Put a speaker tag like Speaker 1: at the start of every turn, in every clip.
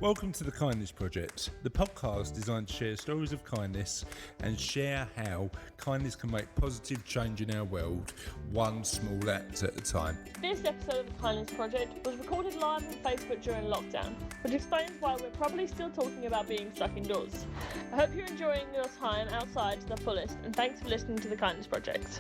Speaker 1: Welcome to the Kindness Project, the podcast designed to share stories of kindness and share how kindness can make positive change in our world, one small act at a time.
Speaker 2: This episode of the Kindness Project was recorded live on Facebook during lockdown, which explains why we're probably still talking about being stuck indoors. I hope you're enjoying your time outside to the fullest, and thanks for listening to the Kindness Project.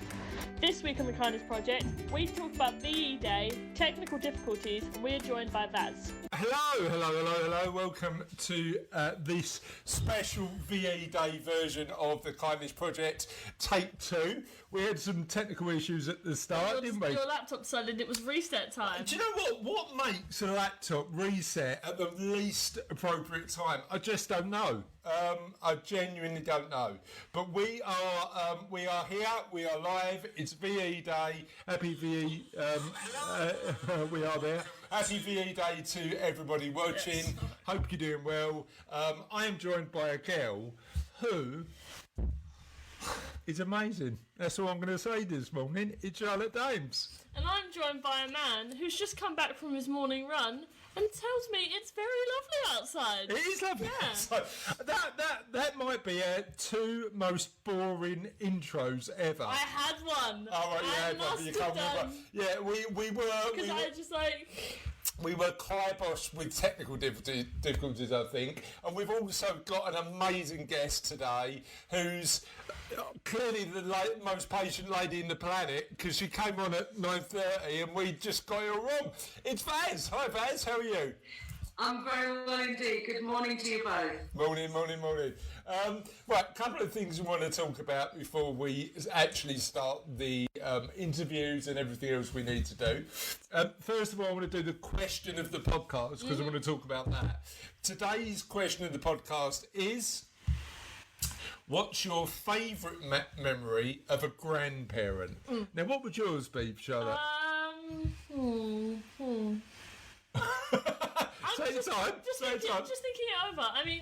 Speaker 2: This week on the Kindness Project, we talk about VE Day, technical difficulties, and we're joined by Vaz.
Speaker 1: Hello. Welcome to this special VE Day version of the Kindness Project, take 2. We had some technical issues at the start, didn't we?
Speaker 2: Your laptop decided it was reset time.
Speaker 1: Do you know what? What makes a laptop reset at the least appropriate time? I just don't know. I genuinely don't know. But we are here. We are live. It's VE Day. Happy VE. We are there. Happy VE Day to everybody watching. Yes. Hope you're doing well. I am joined by a girl who is amazing. That's all I'm going to say this morning. It's Charlotte Dames.
Speaker 2: And I'm joined by a man who's just come back from his morning run and tells me it's very lovely outside.
Speaker 1: It is lovely outside. That might be our 2 most boring intros ever.
Speaker 2: I had one.
Speaker 1: Oh, right,
Speaker 2: you can't remember.
Speaker 1: Yeah, we were.
Speaker 2: Because I just like.
Speaker 1: We were kibosh with technical difficulties, I think, and we've also got an amazing guest today who's clearly the most patient lady in the planet because she came on at 9:30 and we just got her wrong. It's Vaz. Hi Vaz, how are you?
Speaker 3: I'm very well indeed. Good morning to you both.
Speaker 1: Morning. Right, a couple of things we want to talk about before we actually start the interviews and everything else we need to do. First of all, I want to do the question of the podcast because I want to talk about that. Today's question of the podcast is, what's your favourite memory of a grandparent? Now, what would yours be, Charlotte? Take your time.
Speaker 2: Just thinking it over. I mean,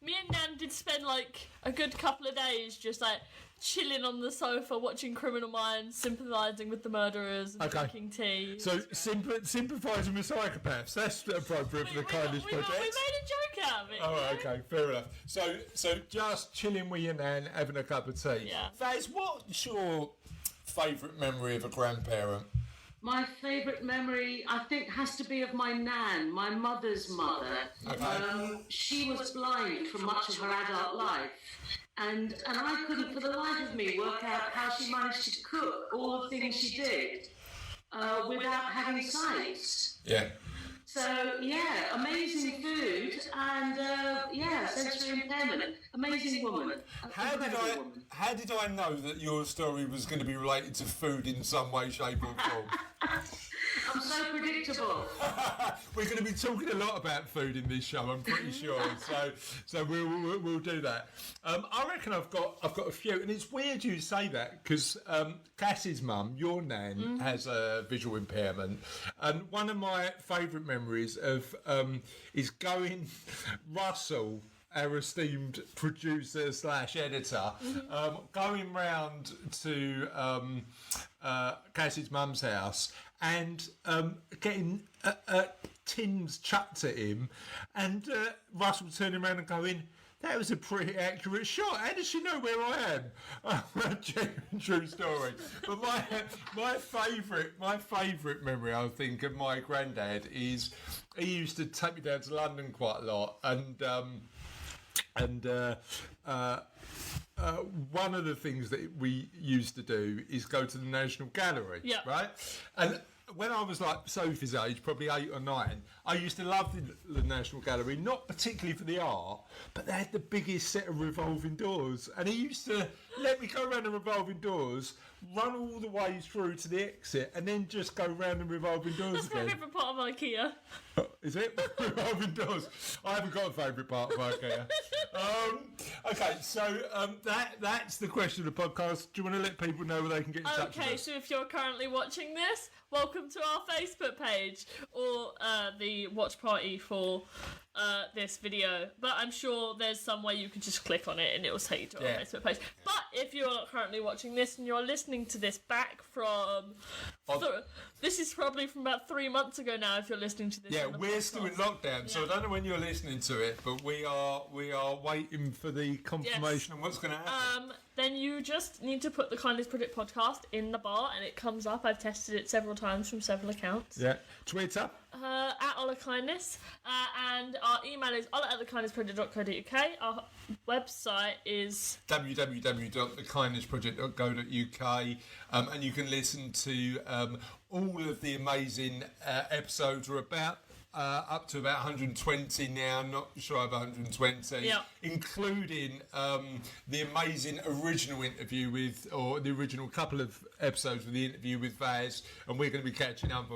Speaker 2: me and Nan did spend like a good couple of days just like chilling on the sofa watching Criminal Minds, sympathising with the murderers and drinking tea.
Speaker 1: So sympathising with psychopaths, that's appropriate for the Kindness Project.
Speaker 2: We made a joke out of it.
Speaker 1: Oh, right, okay, fair enough. So just chilling with your Nan, having a cup of tea.
Speaker 2: Yeah.
Speaker 1: Vaz, what's your favourite memory of a grandparent?
Speaker 3: My favourite memory, I think, has to be of my Nan, my mother's mother.
Speaker 1: Okay.
Speaker 3: She was blind for much of her adult life. And I couldn't for the life of me work out how she managed to cook all the things she did without having sight.
Speaker 1: Yeah.
Speaker 3: So, yeah, amazing food and, sensory impairment. Amazing woman.
Speaker 1: How did I know that your story was going to be related to food in some way, shape or form?
Speaker 3: I'm so predictable.
Speaker 1: We're going to be talking a lot about food in this show, I'm pretty sure. So we'll do that. I reckon I've got a few, and it's weird you say that because Cassie's mum, your Nan, has a visual impairment, and one of my favourite memories of is going Russell, our esteemed producer / editor, going round to Cassie's mum's house and getting tins chucked at him, and Russell turning around and going, "That was a pretty accurate shot. How does she know where I am?" True story. But my favourite memory, I think, of my granddad is he used to take me down to London quite a lot, and one of the things that we used to do is go to the National Gallery, right? And when I was like Sophie's age, probably 8 or 9, I used to love the National Gallery, not particularly for the art, but they had the biggest set of revolving doors. And he used to let me go around the revolving doors, run all the way through to the exit, and then just go round the revolving doors again.
Speaker 2: That's my favourite part of IKEA.
Speaker 1: Is it? Revolving doors. I haven't got a favourite part of IKEA. Okay, so that's the question of the podcast. Do you want to let people know where they can get in touch with us?
Speaker 2: Okay, so if you're currently watching this, welcome to our Facebook page or the watch party for this video, but I'm sure there's some way you can just click on it and it will take you to our Facebook page. But if you're not currently watching this and you're listening to this back from... this is probably from about 3 months ago now if you're listening to this.
Speaker 1: Yeah, we're still in lockdown, so I don't know when you're listening to it, but we are waiting for the confirmation on what's going to happen.
Speaker 2: Then you just need to put the Kindness Project podcast in the bar and it comes up. I've tested it several times from several accounts.
Speaker 1: Yeah. Twitter?
Speaker 2: At Ola Kindness. And our email is ola@thekindnessproject.co.uk. Our website is
Speaker 1: www.thekindnessproject.co.uk. And you can listen to all of the amazing episodes. We're about up to about 120 now, not shy of 120, including the amazing original interview or the original couple of episodes with the interview with Vaz, and we're going to be catching up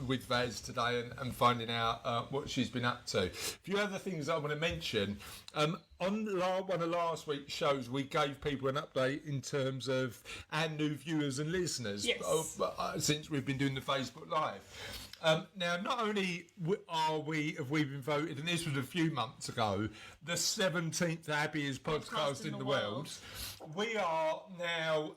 Speaker 1: with Vaz today and finding out what she's been up to. A few other things I want to mention. On one of last week's shows, we gave people an update in terms of our new viewers and listeners since we've been doing the Facebook Live. Now, not only have we been voted, and this was a few months ago, the 17th happiest podcast in the world, we are now,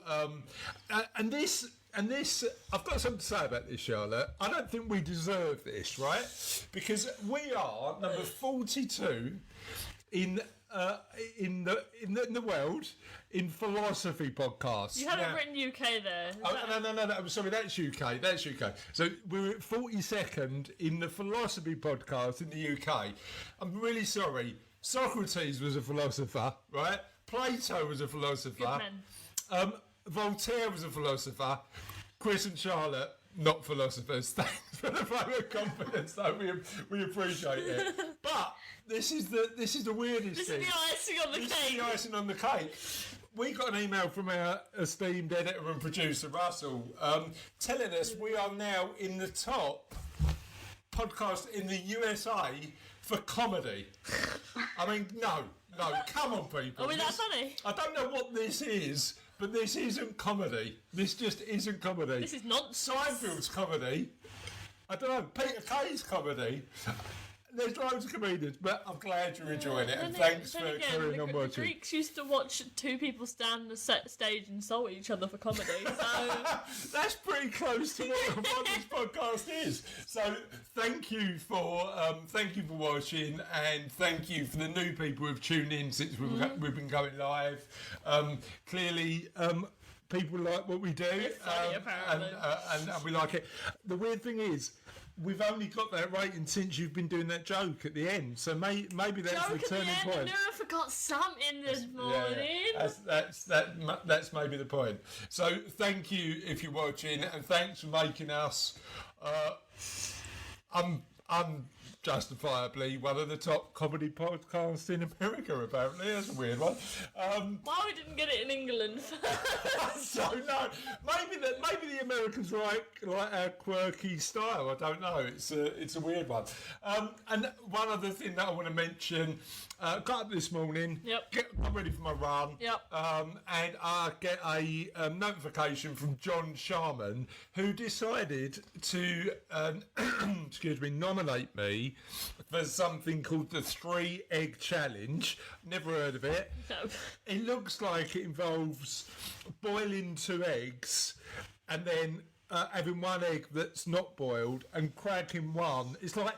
Speaker 1: and this, I've got something to say about this, Charlotte. I don't think we deserve this, right? Because we are number 42 in the world in philosophy podcasts.
Speaker 2: You haven't written UK there.
Speaker 1: No. I'm sorry, that's UK. So we're at 42nd in the philosophy podcast in the UK. I'm really sorry. Socrates was a philosopher, right? Plato was a philosopher.
Speaker 2: Good men.
Speaker 1: Voltaire was a philosopher. Chris and Charlotte, not philosophers. Thanks for the vote of confidence, though. We appreciate it. But this is the weirdest thing.
Speaker 2: This is the icing on the cake.
Speaker 1: This is the icing on the cake. We got an email from our esteemed editor and producer, Russell, telling us we are now in the top podcast in the USA for comedy. I mean, no, come on, people.
Speaker 2: Are we that funny?
Speaker 1: I don't know what this is, but this isn't comedy. This just isn't comedy.
Speaker 2: This is nonsense.
Speaker 1: Seinfeld's comedy. I don't know, Peter Kay's comedy. There's loads of comedians, but I'm glad you're enjoying it, and thanks for carrying on watching.
Speaker 2: The Greeks used to watch two people stand on the stage and insult each other for comedy, so...
Speaker 1: That's pretty close to what this podcast is. So thank you for watching, and thank you for the new people who've tuned in since we've been going live. Clearly... people like what we do,
Speaker 2: it's funny, apparently.
Speaker 1: And we like it. The weird thing is, we've only got that rating since you've been doing that joke at the end. So maybe that's the turning point.
Speaker 2: I knew I forgot something this morning.
Speaker 1: Yeah. That's maybe the point. So thank you if you're watching, and thanks for making us unjustifiably one of the top comedy podcasts in America, apparently. That's a weird one.
Speaker 2: Why we didn't get it in England?
Speaker 1: So no, maybe the Americans like our quirky style. I don't know. It's a weird one. And one other thing that I want to mention. Got up this morning.
Speaker 2: Yep.
Speaker 1: Got ready for my run.
Speaker 2: Yep.
Speaker 1: And I get a notification from John Sharman, who decided to nominate me for something called the 3 Egg Challenge. Never heard of it.
Speaker 2: No.
Speaker 1: It looks like it involves boiling 2 eggs and then having 1 egg that's not boiled and cracking one. It's like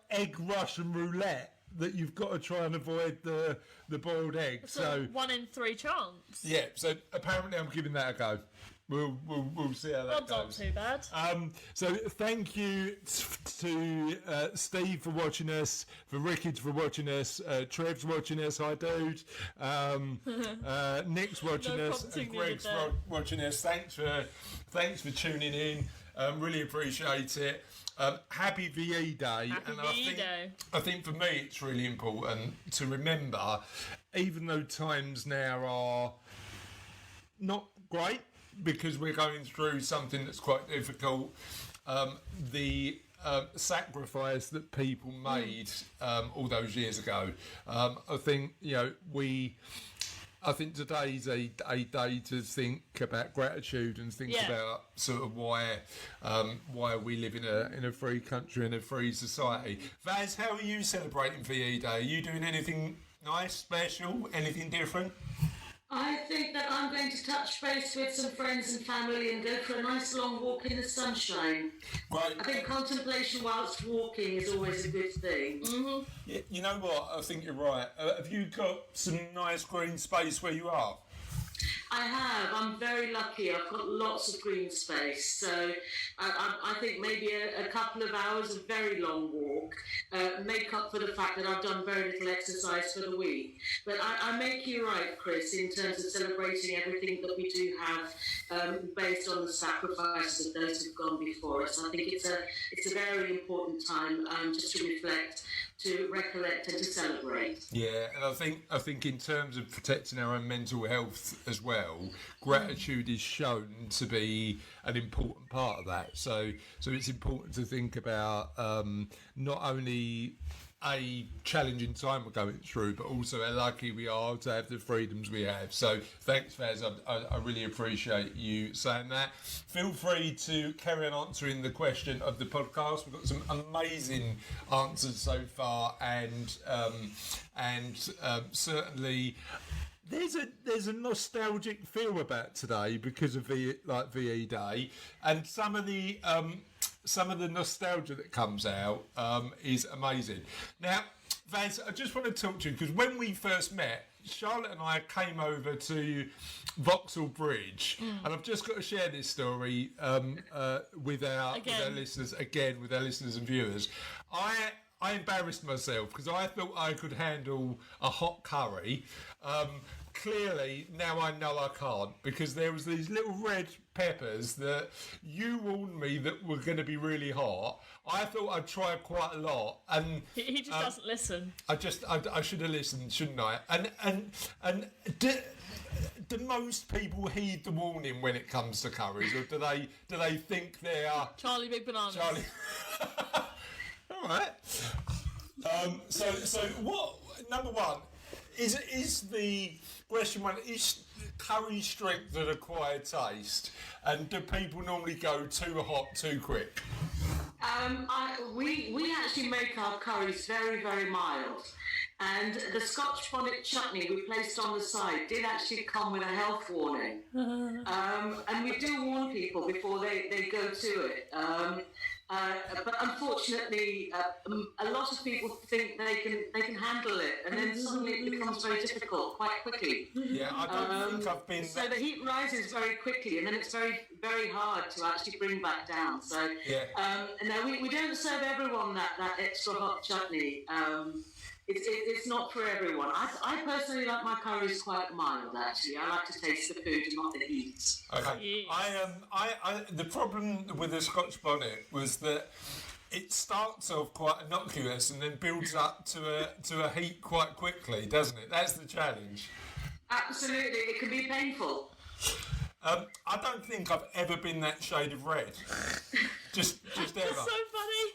Speaker 1: egg Russian roulette that you've got to try and avoid the boiled egg.
Speaker 2: So 1 in 3 chance.
Speaker 1: Yeah. So apparently I'm giving that a go. We'll see how that goes.
Speaker 2: Not too bad.
Speaker 1: So thank you to Steve for watching us, for Ricky for watching us, Trev's watching us, hi dude, Nick's watching us, and Greg's watching us. Thanks for tuning in. Really appreciate it. Happy VE Day. I think for me it's really important to remember, even though times now are not great, because we're going through something that's quite difficult, the sacrifice that people made all those years ago. I think, we I think today's a day to think about gratitude and think about sort of why we live in a free country and a free society. Vaz, how are you celebrating VE Day? Are you doing anything nice, special, anything different?
Speaker 3: I think that I'm going to touch base with some friends and family and go for a nice long walk in the sunshine.
Speaker 1: Right.
Speaker 3: I think contemplation whilst walking is always a good thing.
Speaker 2: Mm-hmm.
Speaker 1: Yeah, you know what? I think you're right. Have you got some nice green space where you are?
Speaker 3: I have. I'm very lucky. I've got lots of green space. So I think maybe a couple of hours of very long walk make up for the fact that I've done very little exercise for the week. But I make you right, Chris, in terms of celebrating everything that we do have based on the sacrifices of those who've gone before us. I think it's a very important time just to reflect, to recollect and to celebrate.
Speaker 1: Yeah, and I think in terms of protecting our own mental health as well, gratitude is shown to be an important part of that. So it's important to think about not only a challenging time we're going through, but also how lucky we are to have the freedoms we have. So thanks, Faz. I really appreciate you saying that. Feel free to carry on answering the question of the podcast. We've got some amazing answers so far, and certainly there's a nostalgic feel about today because of VE Day, and some of the nostalgia that comes out is amazing. Now, Vaz, I just want to talk to you because when we first met, Charlotte and I came over to Vauxhall Bridge, and I've just got to share this story with our listeners and viewers. I embarrassed myself because I thought I could handle a hot curry. Clearly, now I know I can't, because there was these little red peppers that you warned me that were going to be really hot. I thought I'd try quite a lot, and
Speaker 2: he just doesn't listen.
Speaker 1: I should have listened, shouldn't I? And do most people heed the warning when it comes to curries, or do they think they are
Speaker 2: Charlie Big Bananas?
Speaker 1: Charlie. All right. So what? Number one is the question one: is curry strength an acquired taste, and do people normally go too hot too quick?
Speaker 3: We actually make our curries very, very mild. And the Scotch bonnet chutney we placed on the side did actually come with a health warning. And we do warn people before they go to it. But unfortunately, a lot of people think they can handle it, and then suddenly it becomes very difficult quite quickly.
Speaker 1: Yeah, I don't think I've been.
Speaker 3: So the heat rises very quickly, and then it's very, very hard to actually bring back down. So no, we don't serve everyone that extra hot chutney. It's not for everyone. I personally like my curries quite mild, actually. I like to taste the food and not the heat.
Speaker 1: Okay.
Speaker 2: Yeah.
Speaker 1: The problem with the Scotch bonnet was that it starts off quite innocuous and then builds up to a heat quite quickly, doesn't it? That's the challenge.
Speaker 3: Absolutely. It can be painful.
Speaker 1: I don't think I've ever been that shade of red. just ever.
Speaker 2: That's so funny.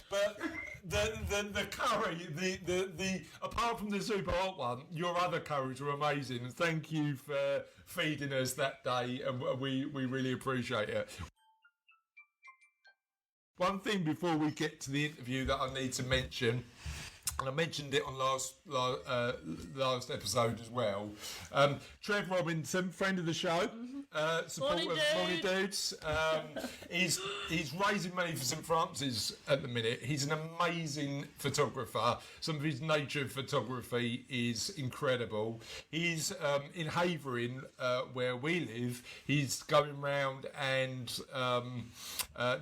Speaker 1: But the curry, the apart from the super hot one, your other curries were amazing, and thank you for feeding us that day, and we really appreciate it. One thing before we get to the interview that I need to mention, and I mentioned it on last episode as well. Trev Robinson, friend of the show, supporter of Morning Dudes. He's raising money for St Francis at the minute. He's an amazing photographer. Some of his nature photography is incredible. He's in Havering, where we live. He's going round and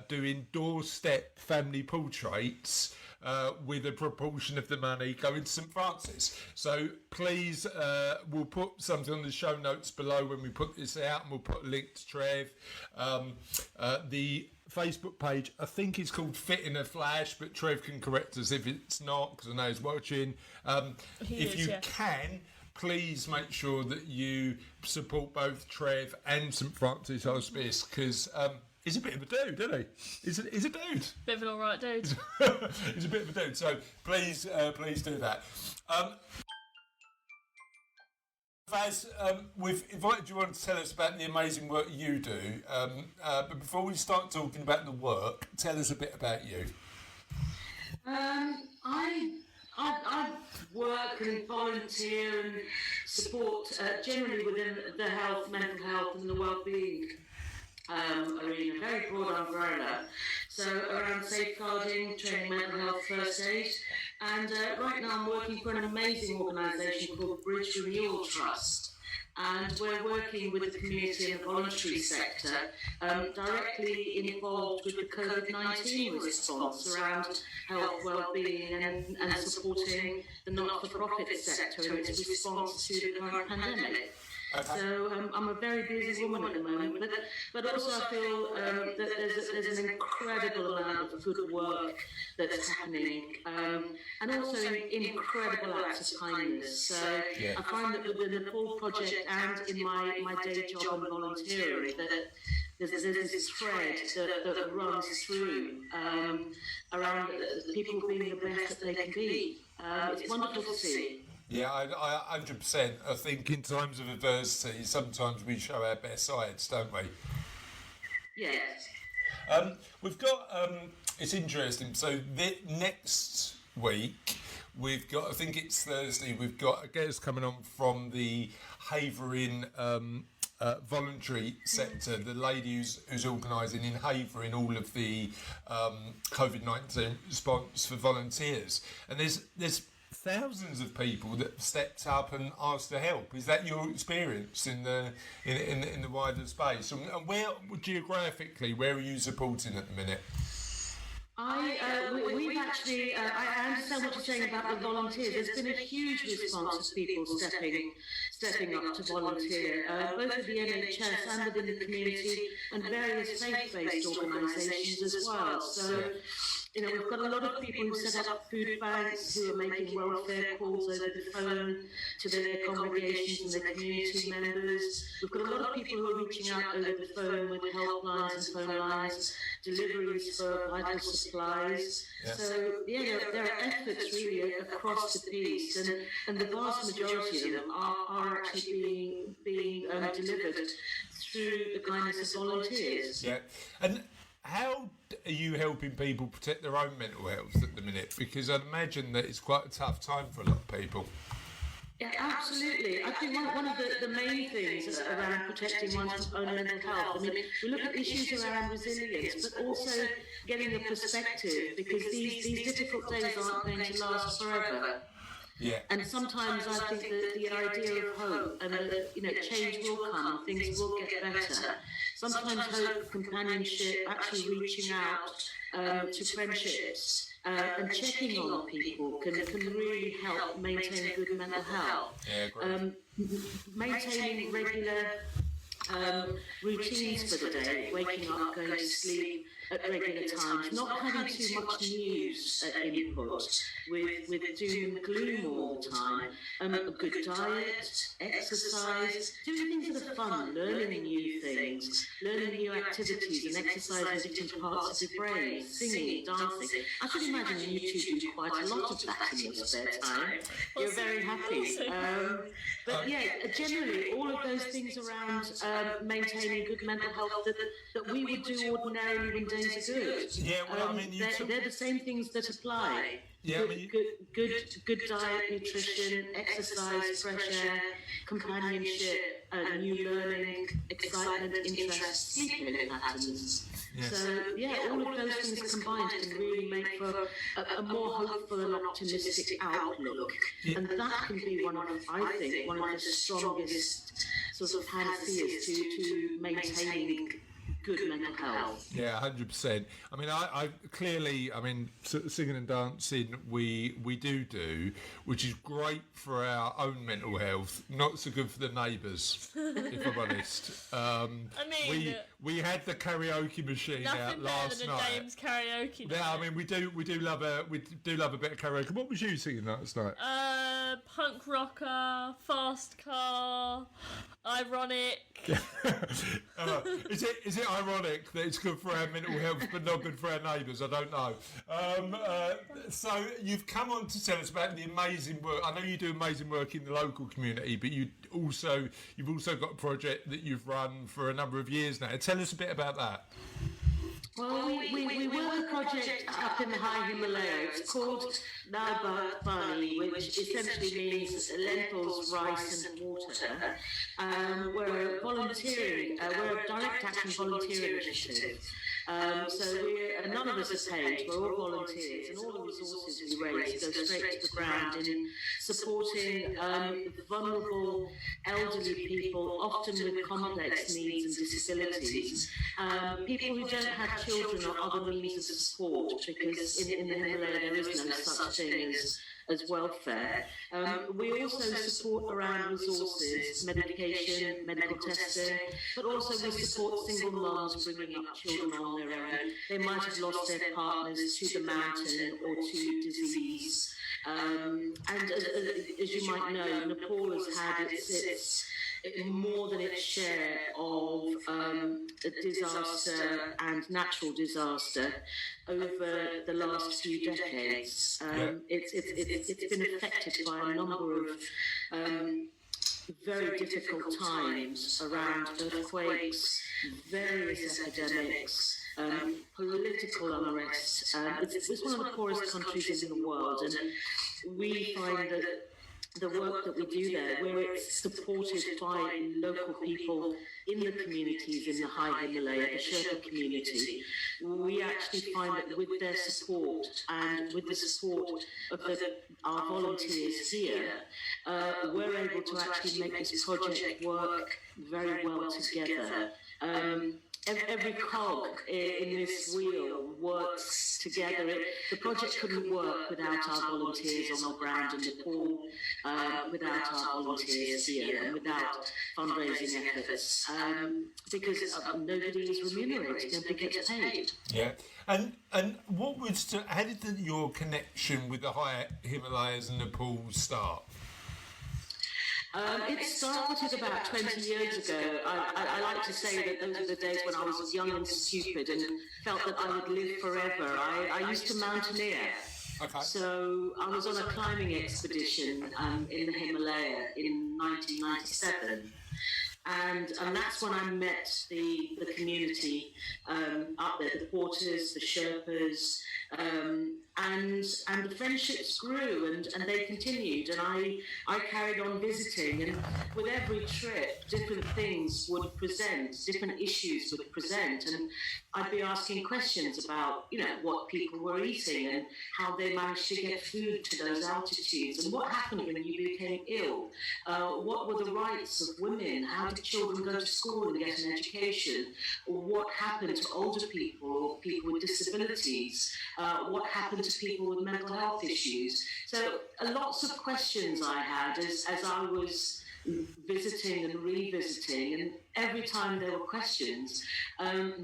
Speaker 1: doing doorstep family portraits. With a proportion of the money going to St Francis. So please, we'll put something on the show notes below when we put this out, and we'll put a link to Trev. The Facebook page, I think it's called Fit in a Flash, but Trev can correct us if it's not, because I know he's watching. If you can, please make sure that you support both Trev and St Francis Hospice, because he's a bit of a dude, isn't he? He's a dude.
Speaker 2: Bit of an alright dude.
Speaker 1: He's a bit of a dude. So please do that. Vaz, we've invited you on to tell us about the amazing work you do. But before we start talking about the work, tell us a bit about you.
Speaker 3: I work and volunteer and support generally within the health, mental health, and the well-being arena, very broad umbrella. So around safeguarding, training mental health first aid, and right now I'm working for an amazing organisation called Bridge Renewal Trust. And we're working with the community and the voluntary sector, directly involved with the COVID-19 response around health, well-being and supporting the not-for-profit sector in its response to the current pandemic. So I'm a very busy woman at the moment, but also I feel that there's an incredible amount of good work that's happening, and also incredible acts of kindness. So I find that with the Nepal project and in my day job and volunteering, that there's this thread that runs through around people being the best that they can be. It's wonderful to see.
Speaker 1: Yeah, I 100%. I think in times of adversity, sometimes we show our best sides, don't we?
Speaker 3: Yes.
Speaker 1: We've got, it's interesting, so next week, we've got, I think it's Thursday, we've got a guest coming on from the Havering voluntary sector, the lady who's organising in Havering all of the COVID-19 response for volunteers. And there's thousands of people that have stepped up and asked for help. Is that your experience in the wider space? And where geographically, where are you supporting at the minute?
Speaker 3: We've actually, I understand what you're saying about the volunteers. There's been a huge response of people stepping up to volunteer, both with the NHS and within the community and various faith-based organisations as well. So, we've got a lot of people who set up food banks, who are making welfare calls over the phone to their congregations and their community members. We've got a lot of people who are reaching out over the phone with helplines and phone lines, deliveries for vital supplies.
Speaker 1: Yes.
Speaker 3: So, there are efforts really across the piece, and the vast majority of them are actually being delivered through the kindness of volunteers.
Speaker 1: Yeah, and how are you helping people protect their own mental health at the minute? Because I'd imagine that it's quite a tough time for a lot of people.
Speaker 3: Yeah, absolutely. I think one of the main things around protecting one's own mental health, we look at issues around resilience, but also getting a perspective, because these difficult days aren't going to last forever.
Speaker 1: Yeah.
Speaker 3: And sometimes I think that the idea of hope and that change will come, things will get better. Sometimes hope, companionship, actually reaching out to friendships and checking on people can really help maintain good mental health.
Speaker 1: Yeah, great.
Speaker 3: Maintaining regular routines for the day, waking up, going to sleep at regular times, not having too much news input with doom and gloom all the time, a good diet, exercise, doing things that are fun, learning new things, learning new activities and exercising different parts of your brain, singing, dancing. I should imagine you two do quite a lot of that in your spare time. You're very happy. But generally all of those things around maintaining good mental health that we would do ordinarily when days are good.
Speaker 1: Yeah, well,
Speaker 3: they're the same things that apply.
Speaker 1: Yeah,
Speaker 3: good diet, nutrition, exercise, fresh air, companionship, new learning, excitement, interest, sleeping patterns.
Speaker 1: Yes.
Speaker 3: So, all of those things combined can really make for a more hopeful and optimistic outlook. Yeah. And that can be one of the strongest sort of panaceas to maintaining good mental health.
Speaker 1: Yeah, 100%. I clearly, singing and dancing, we do, which is great for our own mental health. Not so good for the neighbours, if I'm honest. We had the karaoke machine out last night.
Speaker 2: James karaoke.
Speaker 1: Yeah, we do love a bit of karaoke. What was you singing last night?
Speaker 2: punk rocker, fast car, ironic.
Speaker 1: Is it ironic that it's good for our mental health but not good for our neighbours? I don't know. So you've come on to tell us about the amazing work. I know you do amazing work in the local community, but you've also got a project that you've run for a number of years now. Tell us a bit about that.
Speaker 3: Well, we work a project up in the high Himalaya. It's called Daal Bhaat Panni, which essentially means lentils, rice and water. We're we're a direct action volunteering initiative. So none of us are paid, we're all volunteers, and all the resources we raise go straight to the ground in supporting vulnerable elderly people, often with complex needs and disabilities, people who don't have children or other means of support, because in the Himalaya there is no such thing as welfare. We also support around resources, medication, medical testing, but also we support single mums bringing up children on their own. They might have lost their partners to the mountain or to disease. And as you might know, Nepal has had its more than its share of disaster and natural disaster over the last few decades. It's been affected by a number of very difficult times around earthquakes, various epidemics, political unrest. It's one of the poorest countries in the world, and we find that the work that we do there, where it's supported by local people in the communities in the high Himalaya, the Sherpa community, we actually find that with their support and with the support of our volunteers here, we're able to actually make this project work very well together. Every cog in this wheel works together. The project couldn't work without our volunteers on the ground in Nepal, without our volunteers here, and without fundraising efforts, because nobody is remunerated, nobody gets paid.
Speaker 1: Yeah, and how did your connection with the high Himalayas and Nepal start?
Speaker 3: It started about 20 years ago. I like to say that those were the days when I was young and stupid and felt that I would live forever. I used to mountaineer.
Speaker 1: Okay.
Speaker 3: So I was on a climbing expedition in the Himalaya in 1997. And that's when I met the community up there, the porters, the Sherpas, and the friendships grew and they continued, and I carried on visiting, and with every trip different things would present, different issues would present, and I'd be asking questions about, what people were eating and how they managed to get food to those altitudes, and what happened when you became ill, what were the rights of women, how did children go to school and get an education, or what happened to older people or people with disabilities, what happened to people with mental health issues. So lots of questions I had as I was visiting and revisiting, and every time there were questions,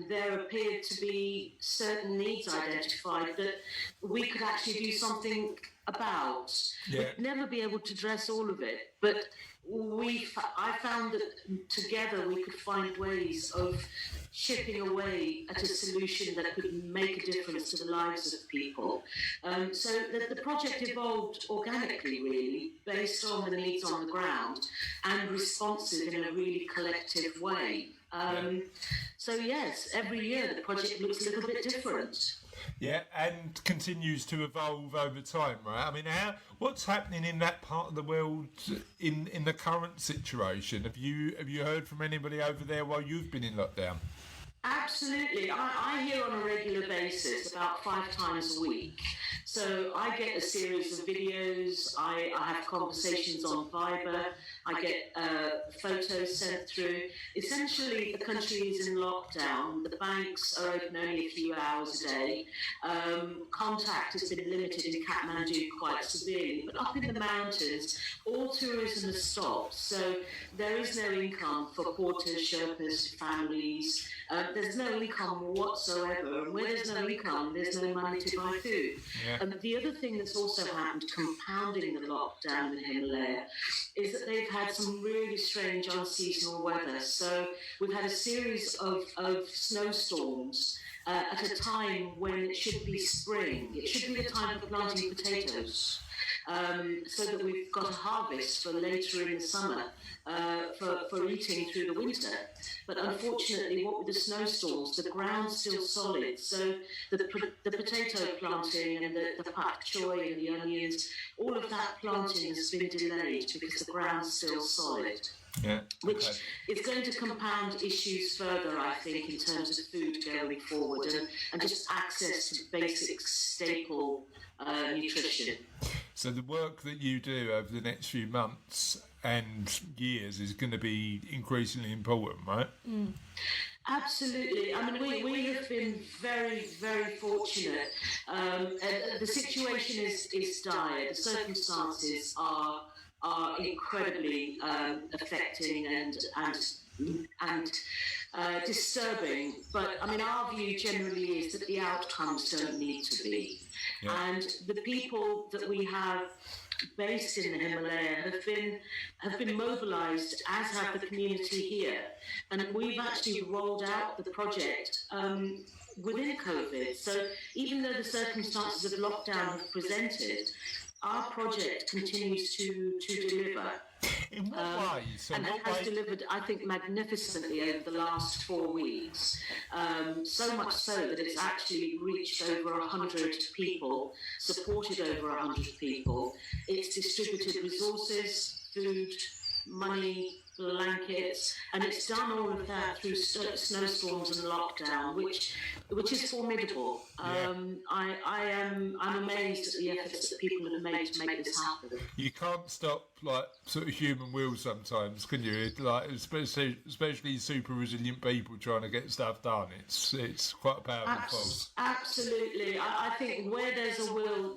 Speaker 3: there appeared to be certain needs identified that we could actually do something about.
Speaker 1: Yeah.
Speaker 3: We'd never be able to address all of it, but I found that together we could find ways of chipping away at a solution that could make a difference to the lives of people. So the project evolved organically, really, based on the needs on the ground and responsive in a really collective way. So yes, every year the project looks a little bit different.
Speaker 1: Yeah, and continues to evolve over time, right? I mean, what's happening in that part of the world in the current situation? Have you heard from anybody over there while you've been in lockdown?
Speaker 3: Absolutely. I hear on a regular basis, about 5 times a week. So I get a series of videos, I have conversations on Viber, I get photos sent through. Essentially, the country is in lockdown. The banks are open only a few hours a day. Contact has been limited in Kathmandu quite severely, but up in the mountains, all tourism has stopped. So there is no income for porters, Sherpas, families. there's no income whatsoever, and where there's no income, there's no money to buy food.
Speaker 1: Yeah.
Speaker 3: And the other thing that's also happened, compounding the lockdown in the Himalaya, is that they've had some really strange unseasonal weather. So we've had a series of snowstorms at a time when it should be spring. It should be the time for planting potatoes, so that we've got a harvest for later in the summer, for eating through the winter. But unfortunately, what with the snowstorms, the ground's still solid. So the potato planting and the pak choy and the onions, all of that planting has been delayed because the ground's still solid.
Speaker 1: Yeah.
Speaker 3: Which is going to compound issues further, I think, in terms of food going forward and just access to basic staple nutrition.
Speaker 1: So the work that you do over the next few months and years is going to be increasingly important, right?
Speaker 2: Mm.
Speaker 3: Absolutely. I mean, we have been very, very fortunate. The situation is dire. The circumstances are incredibly affecting and disturbing. But I mean, our view generally is that the outcomes don't need to be. Yeah. And the people that we have based in the Himalaya have been mobilised, as have the community here, and we've actually rolled out the project within COVID. So even though the circumstances of lockdown have presented, our project continues to deliver.
Speaker 1: In what way? So
Speaker 3: and it has delivered, I think, magnificently over the last 4 weeks. So much so that it's actually reached over 100 people, supported over 100 people. It's distributed resources, food, money, blankets, and it's done all of that through snowstorms and lockdown, which is formidable.
Speaker 1: Yeah.
Speaker 3: I'm amazed at the efforts that people have made to make this happen.
Speaker 1: You can't stop like sort of human will sometimes, can you? Like especially super resilient people trying to get stuff done. It's quite a powerful force.
Speaker 3: Absolutely. I think where there's a will,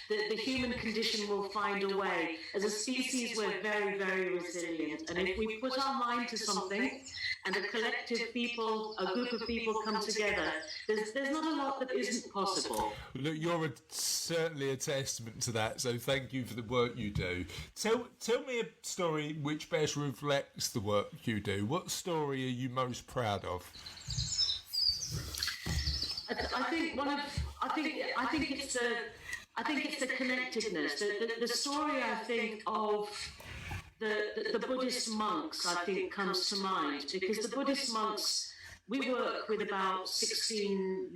Speaker 3: the human condition will find a way. As a species, we're very, very resilient, and if we put our mind to something, and a collective people, a group of people come together, there's not a lot that isn't possible.
Speaker 1: Look, you're certainly a testament to that, so thank you for the work you do. Tell me a story which best reflects the work you do. What story are you most proud of?
Speaker 3: I think it's the connectedness. The story, I think, of the Buddhist monks, I think, comes to mind, because the Buddhist monks, we work with about 16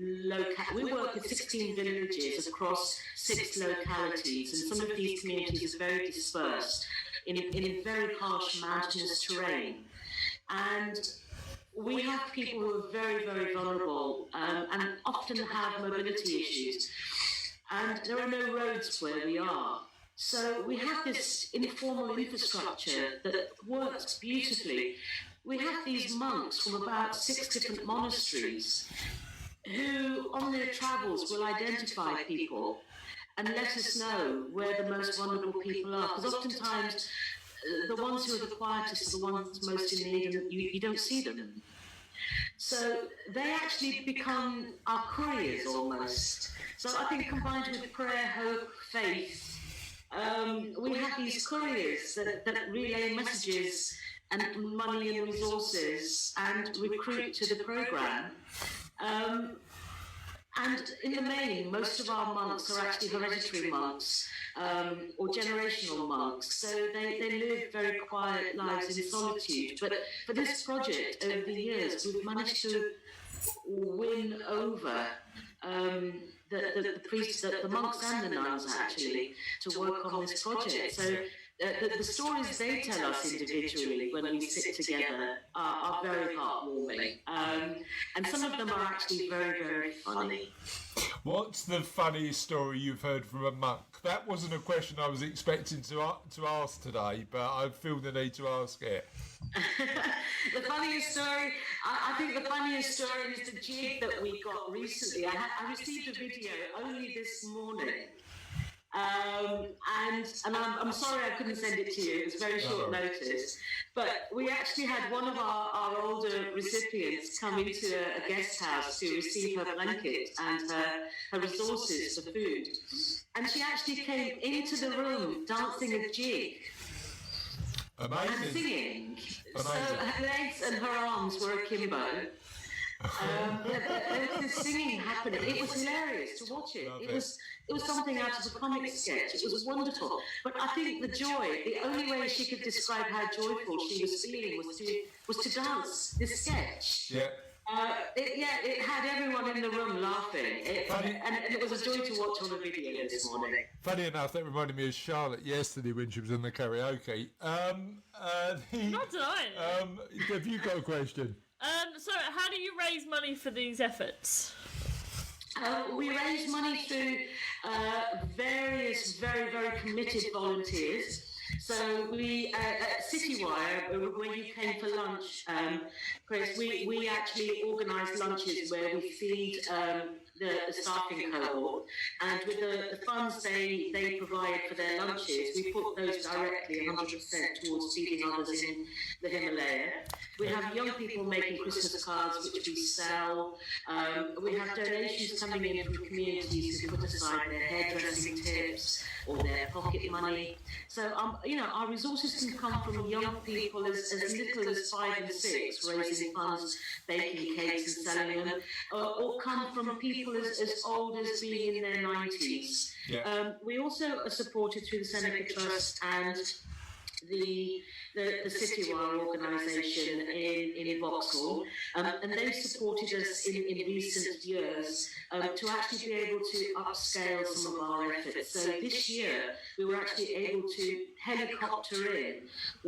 Speaker 3: villages across 6 localities, and some of these communities are very dispersed in very harsh mountainous terrain. And we have people who are very, very vulnerable and often have mobility issues. And there are no roads where we are. So we have this informal infrastructure that works beautifully. We have these monks from about 6 different monasteries who, on their travels, will identify people and let us know where the most vulnerable people are. Because oftentimes, the ones who are the quietest are the ones most in need, and you don't see them. So they actually become our couriers almost. So I think combined with prayer, hope, faith, we have these couriers that relay messages and money and resources and recruit to the program. And in the main, most of our monks are actually hereditary monks or generational monks, so they live very quiet lives in solitude. But for this project, over the years, we've managed to win over the priests, the monks and the nuns, actually, to work on this project. So the stories they tell us individually when we sit together are very heartwarming. And some of them are actually very, very funny.
Speaker 1: What's the funniest story you've heard from a monk? That wasn't a question I was expecting to ask today, but I feel the need to ask it.
Speaker 3: The funniest story, I think the funniest story is the jig that we got recently. I received a video only this morning. And I'm sorry I couldn't send it to you. It was very short notice. But we actually had one of our older recipients come into a guest house to receive her blanket and her resources for food. And she actually came into the room dancing a jig.
Speaker 1: Amazing.
Speaker 3: And singing.
Speaker 1: Amazing.
Speaker 3: So her legs and her arms were akimbo. There was this singing happening. It was hilarious to watch it. It was something out of a comic sketch. It was wonderful. But I think the only way she could describe how joyful she was feeling was to dance this sketch.
Speaker 1: Yeah.
Speaker 3: It had everyone in the room laughing. And it was a joy to watch on the video this morning.
Speaker 1: Funny enough, that reminded me of Charlotte yesterday when she was in the karaoke.
Speaker 2: Not denying.
Speaker 1: Have you got a question?
Speaker 2: So how do you raise money for these efforts?
Speaker 3: We raise money through various very, very committed volunteers. So we, at Citywire, where you came for lunch, Chris, we actually organise lunches where we feed the staffing cohort, and with the funds they provide for their lunches, we put those directly 100% towards feeding others in the Himalaya. We have young people making Christmas cards, which we sell. We have donations coming in from communities who put aside their hairdressing tips or their pocket money. So, our resources can come from young people as little as 5 and 6, raising funds, baking cakes and selling them, or come from people as old as being in their 90s. Yeah. We also are supported through the Seneca Trust and the Citywire organisation in Vauxhall, and they've supported us in recent years to actually be able to upscale some of our efforts. So this year we were actually able to helicopter in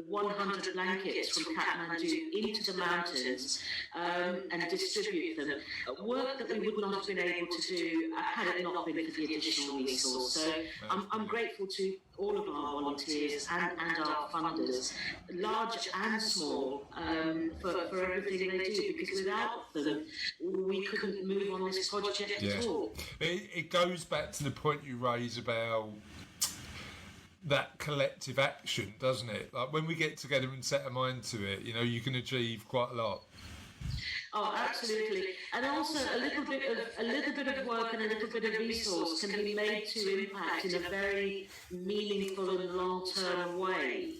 Speaker 3: 100 blankets from Kathmandu into the mountains and distribute them. Work that we would not have been able to do had it not been for the additional resource. So I'm grateful to all of our volunteers and our funders, large and small, for everything they do, because without them we couldn't move on this project at all.
Speaker 1: It goes back to the point you raise about that collective action, doesn't it? Like when we get together and set a mind to it, you can achieve quite a lot.
Speaker 3: Oh, absolutely. And also a little bit of work and a little bit of resource can be made to impact in a very meaningful and long-term way.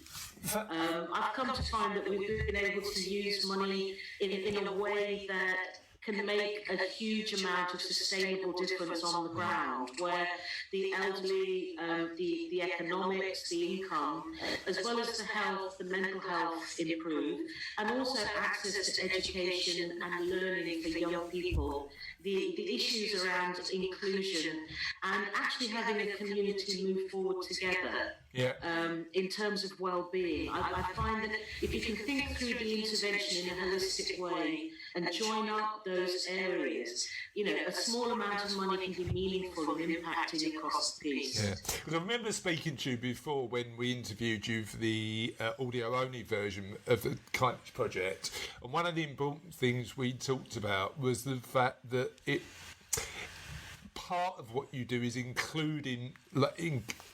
Speaker 3: I've come to find that we've been able to use money in a way that can make a huge amount of sustainable difference on the ground, where the elderly, the economics, the income, as well as the health, the mental health improve, and also access to education and learning for young people, the issues around inclusion, and actually having a community move forward together. Yeah. In terms of well-being, I find that if you can think through the intervention in a holistic way and join up those areas, a small amount of money can be meaningful and impacting across the piece.
Speaker 1: Yeah, because I remember speaking to you before when we interviewed you for the audio-only version of the Kindness Project, and one of the important things we talked about was the fact that part of what you do is including,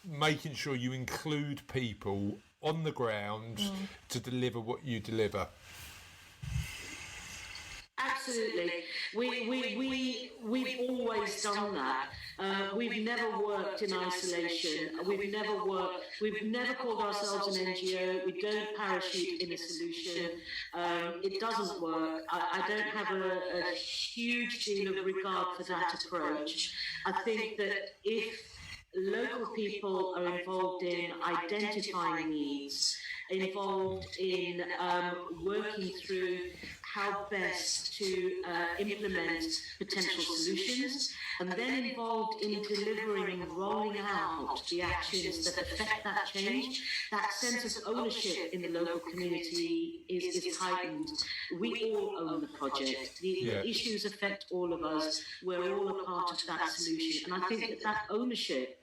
Speaker 1: making sure you include people on the ground to deliver what you deliver.
Speaker 3: Absolutely. We've always done that. We've never worked in isolation. We've never called ourselves an NGO. We don't parachute in a solution. It doesn't work. I don't have a huge deal of regard for that approach. I think that if local people are involved in identifying needs, involved in working through how best to implement potential solutions, and then involved in delivering and rolling out the actions that affect that change, that sense of ownership in the local community is heightened. We all own the project. The issues affect all of us. We're all a part of that solution. And I think that ownership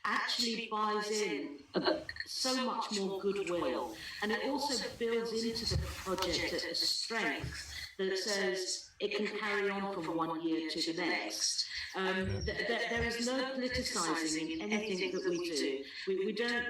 Speaker 3: actually buys in so much more goodwill. And it also builds into the project a strength that says it can carry on from one year to the next. There is no politicising in anything that we do.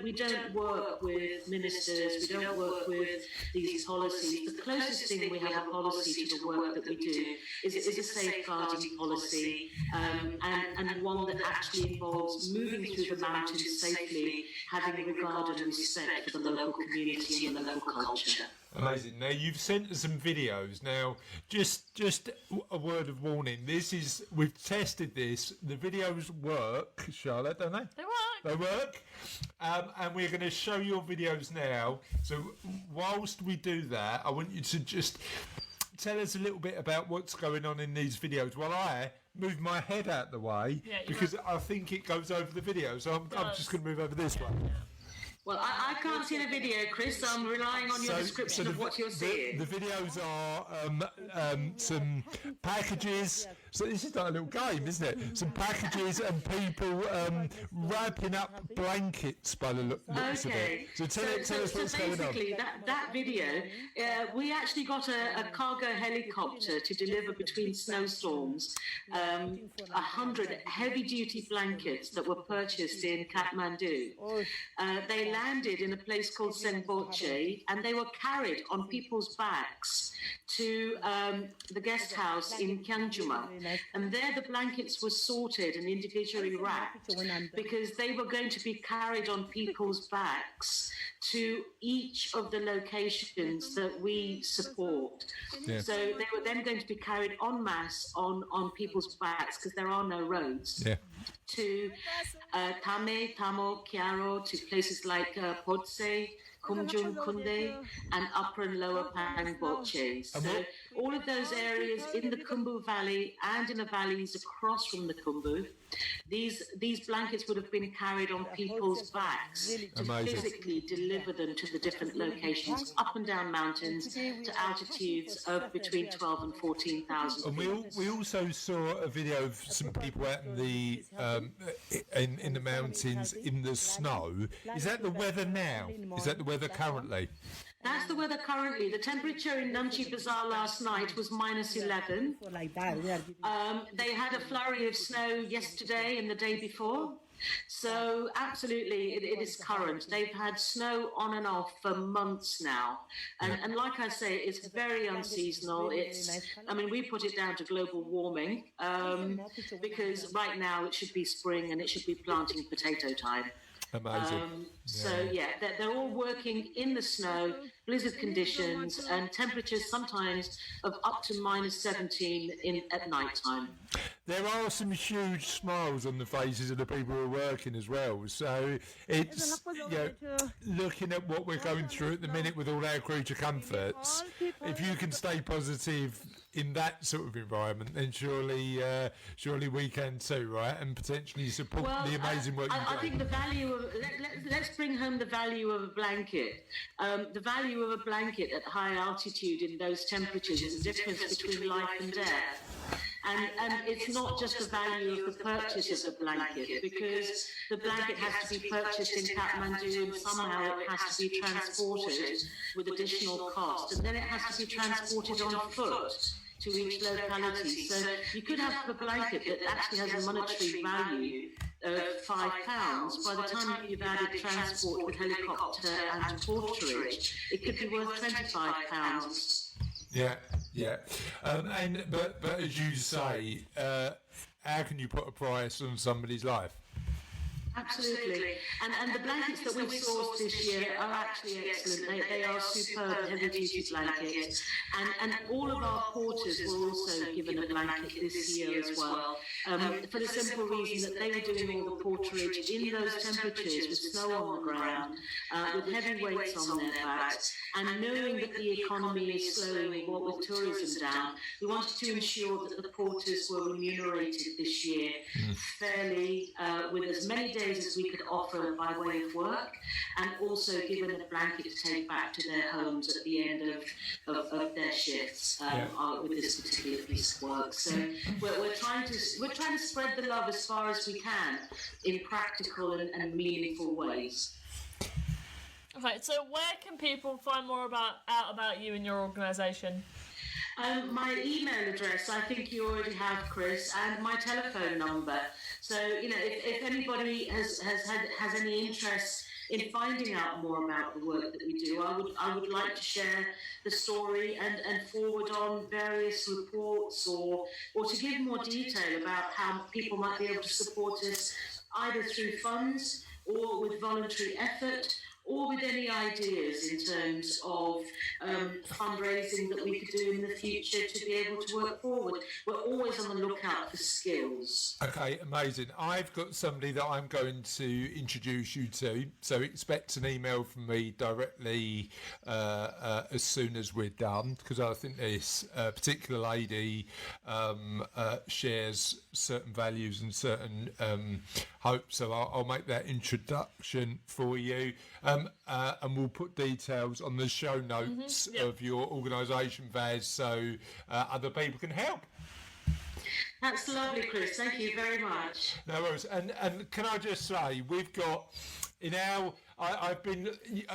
Speaker 3: We don't work with ministers. We don't work with these policies. The closest thing we have a policy to the work that we do is a safeguarding policy, and one that actually involves moving through the mountains safely, having regard and respect for the local community and the local culture.
Speaker 1: Amazing. Now you've sent us some videos. Now, just a word of warning. We've tested this. The videos work, Charlotte, don't they? They work. And we're going to show your videos now. So whilst we do that, I want you to just tell us a little bit about what's going on in these videos while I move my head out the way, because I think it goes over the video. So I'm just going to move over this one.
Speaker 3: Well, I can't see the video, Chris, so I'm relying on your description of what you're seeing.
Speaker 1: The videos are some packages. So this is like a little game, isn't it? Some packages and people wrapping up blankets by the looks of it. So tell us what's going on.
Speaker 3: Basically, that video, we actually got a cargo helicopter to deliver between snowstorms 100 heavy-duty blankets that were purchased in Kathmandu. They landed in a place called Senboche, and they were carried on people's backs to the guest house in Kyangchuma. And there the blankets were sorted and individually wrapped because they were going to be carried on people's backs to each of the locations that we support. Yeah. So they were then going to be carried en masse on people's backs because there are no roads. Yeah. To Tame, Tamo, Kiaro, to places like Podse, Kumjung, Kunde, and Upper and Lower Pangboche. So all of those areas in the Khumbu Valley and in the valleys across from the Khumbu, these blankets would have been carried on people's backs to physically deliver them to the different locations, up and down mountains, to altitudes of between 12 and 14,000
Speaker 1: feet. And we also saw a video of some people out in the in the mountains in the snow. Is that the weather now? Is that the weather currently?
Speaker 3: That's the weather currently. The temperature in Namchi Bazaar last night was minus 11. They had a flurry of snow yesterday and the day before. So absolutely, it is current. They've had snow on and off for months now. And like I say, it's very unseasonal. We put it down to global warming because right now it should be spring and it should be planting potato time.
Speaker 1: Amazing.
Speaker 3: They're all working in the snow, blizzard conditions, and temperatures sometimes of up to minus 17 at night time.
Speaker 1: There are some huge smiles on the faces of the people who are working as well. So it's looking at what we're going through at the minute with all our creature comforts. If you can stay positive in that sort of environment, then surely we can too, right? And potentially support the amazing work you do.
Speaker 3: I think the value of let's bring home the value of a blanket. The value of a blanket at high altitude in those temperatures is the difference between life and death. And it's not just the value of the purchase of the blanket, because the blanket has to be purchased in Kathmandu and somehow it has to be transported with additional cost, and then it has to be transported on foot to each locality. So you could have a blanket that actually has a monetary value of £5. By the time you've added transport with helicopter and porterage, it could be worth £25.
Speaker 1: Yeah. But as you say, how can you put a price on somebody's life?
Speaker 3: Absolutely. And the blankets that we've sourced this year are actually excellent. They are superb heavy-duty blankets. And all of our porters were also given a blanket this year as well, for the simple reason that they were doing all the porterage in those temperatures with snow on the ground, with heavy weights on their backs. And knowing that the economy is slowing with tourism down, we wanted to ensure that the porters were remunerated this year fairly, with as many days as we could offer by way of work, and also given a blanket to take back to their homes at the end of their shifts with this particular piece of work. So we're trying to spread the love as far as we can in practical and meaningful ways.
Speaker 2: Okay, so where can people find more out about you and your organisation?
Speaker 3: My email address, I think you already have, Chris, and my telephone number. So, if anybody has any interest in finding out more about the work that we do, I would like to share the story and forward on various reports or to give more detail about how people might be able to support us either through funds or with voluntary effort, or with any ideas in terms of fundraising that we could do in the future to be able to work forward. We're always on the lookout for skills.
Speaker 1: Okay, amazing. I've got somebody that I'm going to introduce you to, so expect an email from me directly as soon as we're done, because I think this particular lady shares certain values and certain hopes, so I'll make that introduction for you. And we'll put details on the show notes of your organisation, Vaz, so other people can help.
Speaker 3: That's lovely, Chris. Thank you very much.
Speaker 1: No worries. And can I just say, we've got in our...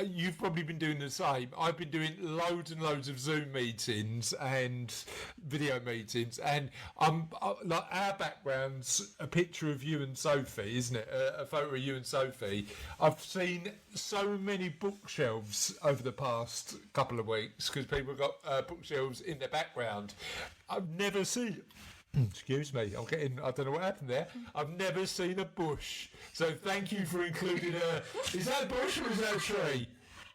Speaker 1: you've probably been doing the same. I've been doing loads and loads of Zoom meetings and video meetings, and like our background's a picture of you and Sophie, isn't it? A photo of you and Sophie. I've seen so many bookshelves over the past couple of weeks because people have got bookshelves in their background. I've never seen... Excuse me, I don't know what happened there. I've never seen a bush. So thank you for including a... Is that a bush or is that a tree?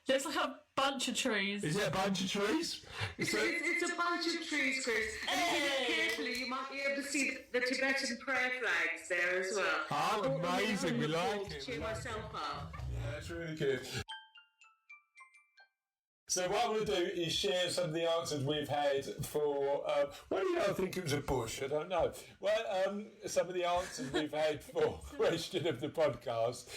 Speaker 2: Looks like a bunch of trees.
Speaker 1: Is it a bunch of trees?
Speaker 3: It's a bunch of trees, Chris. And if you look carefully, you might be able to see the Tibetan prayer flags there as well.
Speaker 1: Oh, amazing. We like it.
Speaker 3: Cheer myself up.
Speaker 1: Yeah, that's really good. So what I'm going to do is share some of the answers we've had for, I think it was a bush, I don't know. Well, some of the answers we've had for question of the podcast,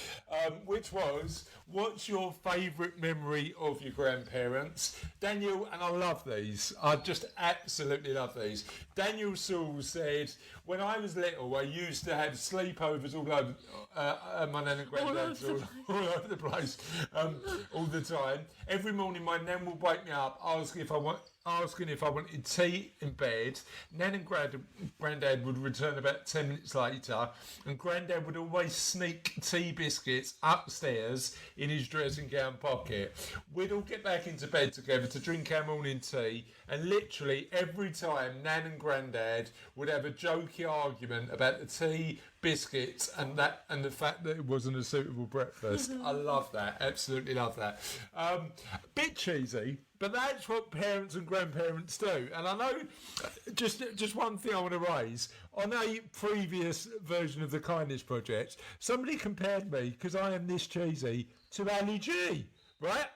Speaker 1: which was, what's your favourite memory of your grandparents? Daniel, and I love these, I just absolutely love these. Daniel Sewell said, when I was little, I used to have sleepovers all over, my nan and granddad's all over the place, all the time. Every morning my nan would wake me up asking if I wanted tea in bed. Nan and Grandad would return about 10 minutes later, and Grandad would always sneak tea biscuits upstairs in his dressing gown pocket. We'd all get back into bed together to drink our morning tea, and literally every time Nan and Grandad would have a jokey argument about the tea, biscuits, and the fact that it wasn't a suitable breakfast. I love that, absolutely love that. Bit cheesy, but that's what parents and grandparents do. And I know, just one thing I want to raise, on a previous version of the Kindness Project, somebody compared me, because I am this cheesy, to Ali G, right?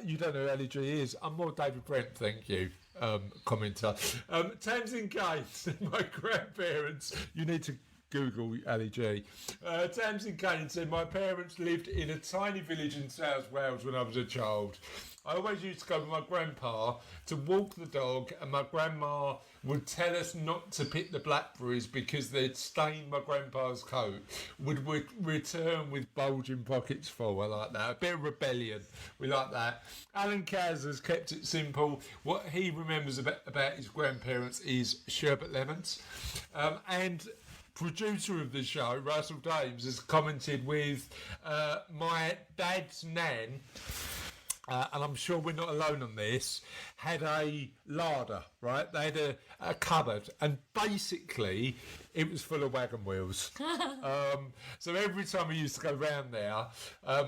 Speaker 1: You don't know who Ali G is. I'm more David Brent, thank you. Commenter. Tamsin Gaines, my grandparents, you need to Google Ali G. Tamsin Gaines said, my parents lived in a tiny village in South Wales when I was a child. I always used to go with my grandpa to walk the dog, and my grandma would tell us not to pick the blackberries because they'd stain my grandpa's coat. Would return with bulging pockets full. I like that. A bit of rebellion. We like that. Alan Kaz has kept it simple. What he remembers about his grandparents is sherbet lemons. And producer of the show, Russell Dames, has commented with my dad's nan, and I'm sure we're not alone on this, had a larder, right? They had a cupboard, and basically it was full of wagon wheels. So every time we used to go round there,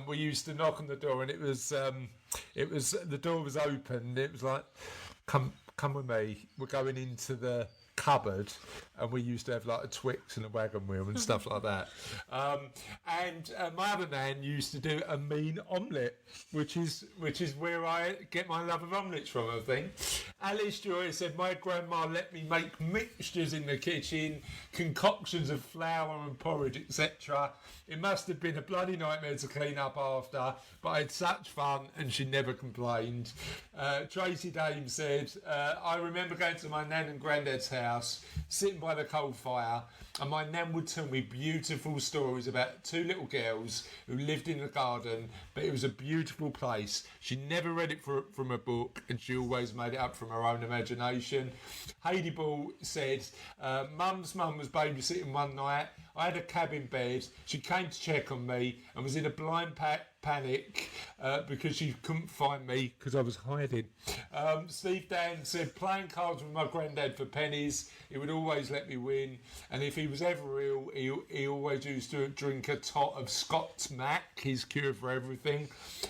Speaker 1: we used to knock on the door, and it was the door was open. It was like, come with me. We're going into the cupboard, and we used to have like a Twix and a wagon wheel and stuff like that. And my other nan used to do a mean omelette, which is where I get my love of omelettes from, I think. Alice Joy said, my grandma let me make mixtures in the kitchen, concoctions of flour and porridge, etc. It must have been a bloody nightmare to clean up after, but I had such fun and she never complained. Tracy Dame said, I remember going to my nan and granddad's house house, sitting by the coal fire, and my nan would tell me beautiful stories about two little girls who lived in the garden, but it was a beautiful place. She never read it from a book, and she always made it up from her own imagination. Heidi Ball said, Mum's mum was babysitting one night. I had a cabin bed. She came to check on me and was in a blind panic because she couldn't find me because I was hiding. Steve Dan said, playing cards with my granddad for pennies. He would always let me win. And if he was ever ill, he always used to drink a tot of Scott's Mac, his cure for everything.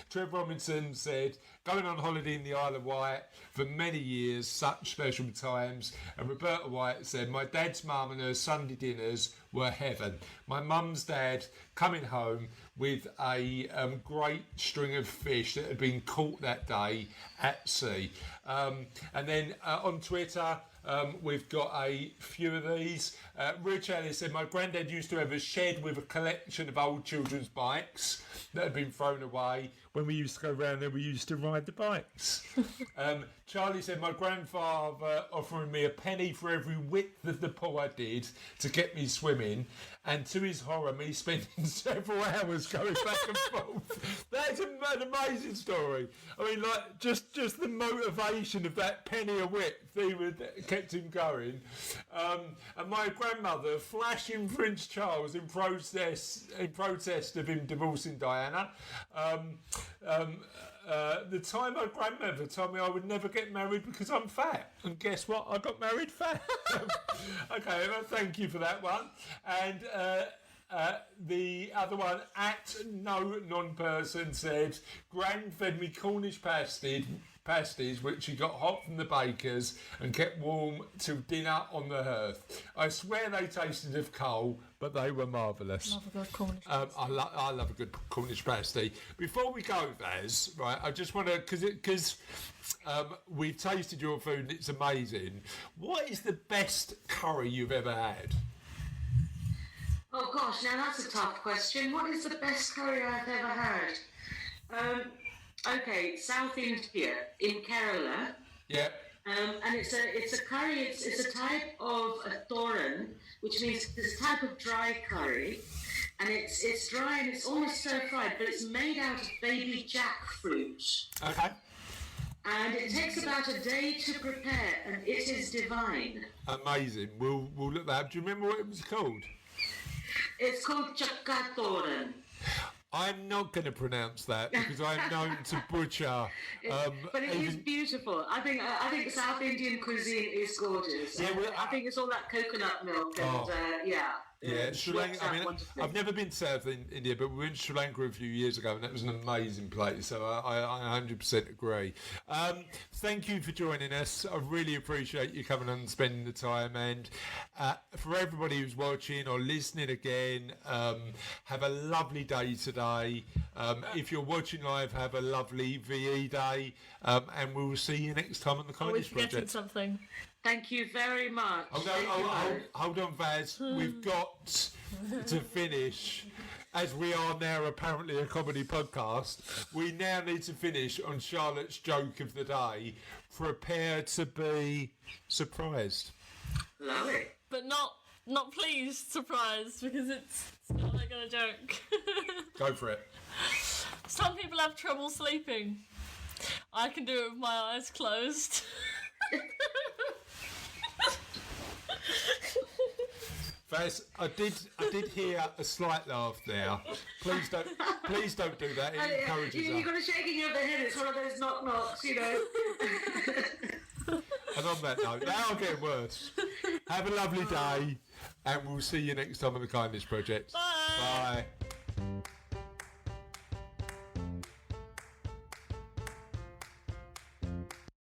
Speaker 1: Trev Robinson said, going on holiday in the Isle of Wight for many years, such special times. And Roberta White said, my dad's mum and her Sunday dinners were heaven. My mum's dad coming home with a great string of fish that had been caught that day at sea. And then on Twitter, we've got a few of these. Rich Ellis said, my granddad used to have a shed with a collection of old children's bikes that had been thrown away. When we used to go around there, we used to ride the bikes. Charlie said, my grandfather offering me a penny for every width of the pool I did to get me swimming, and to his horror, me spending several hours going back and forth. That's an amazing story. I mean, like, just the motivation of that penny a width, kept him going. And my grandmother flashing Prince Charles in protest of him divorcing Diana. The time my grandmother told me I would never get married because I'm fat, and guess what? I got married fat. Okay, well, thank you for that one. And the other one, at no non-person, said, Gran fed me Cornish pasties which she got hot from the bakers and kept warm till dinner on the hearth. I swear they tasted of coal, but they were marvellous.
Speaker 2: Love a good Cornish pasty.
Speaker 1: I love a good Cornish pasty. Before we go, Vaz, right, I just want to, because we've tasted your food and it's amazing. What is the best curry you've ever had?
Speaker 3: Oh gosh, now that's a tough question. What is the best curry I've ever had? Okay, South India in Kerala.
Speaker 1: Yeah.
Speaker 3: And it's a curry. It's a type of a thoran, which means it's a type of dry curry, and it's dry and it's almost stir fried, but it's made out of baby jackfruit.
Speaker 1: Okay.
Speaker 3: And it takes about a day to prepare, and it is divine.
Speaker 1: Amazing. We'll look that up. Do you remember what it was called?
Speaker 3: It's called chakatoran.
Speaker 1: I'm not going to pronounce that because I'm known to butcher.
Speaker 3: But it is beautiful. I think South Indian cuisine is gorgeous.
Speaker 1: Yeah, well,
Speaker 3: I think it's all that coconut milk and yeah.
Speaker 1: Yeah, Sri Lanka. I mean, I've never been to South India, but we went to Sri Lanka a few years ago, and that was an amazing place. So I 100% agree. Thank you for joining us. I really appreciate you coming on and spending the time. And for everybody who's watching or listening again, have a lovely day today. If you're watching live, have a lovely VE day, and we'll see you next time on the Kindness Project.
Speaker 2: Forgetting something.
Speaker 3: Thank you very much.
Speaker 1: Hold on, Vaz. We've got to finish, as we are now apparently a comedy podcast. We now need to finish on Charlotte's joke of the day. Prepare to be surprised.
Speaker 3: Lovely.
Speaker 2: But not pleased surprised, because it's not like a joke.
Speaker 1: Go for it.
Speaker 2: Some people have trouble sleeping. I can do it with my eyes closed.
Speaker 1: Vaz, I did hear a slight laugh there. Please don't do that. It encourages us.
Speaker 3: You've got a shaking of the head. It's one of those knock knocks, you know.
Speaker 1: And on that note, now I'm getting worse. Have a lovely day, and we'll see you next time on the Kindness Project.
Speaker 2: Bye.
Speaker 1: Bye.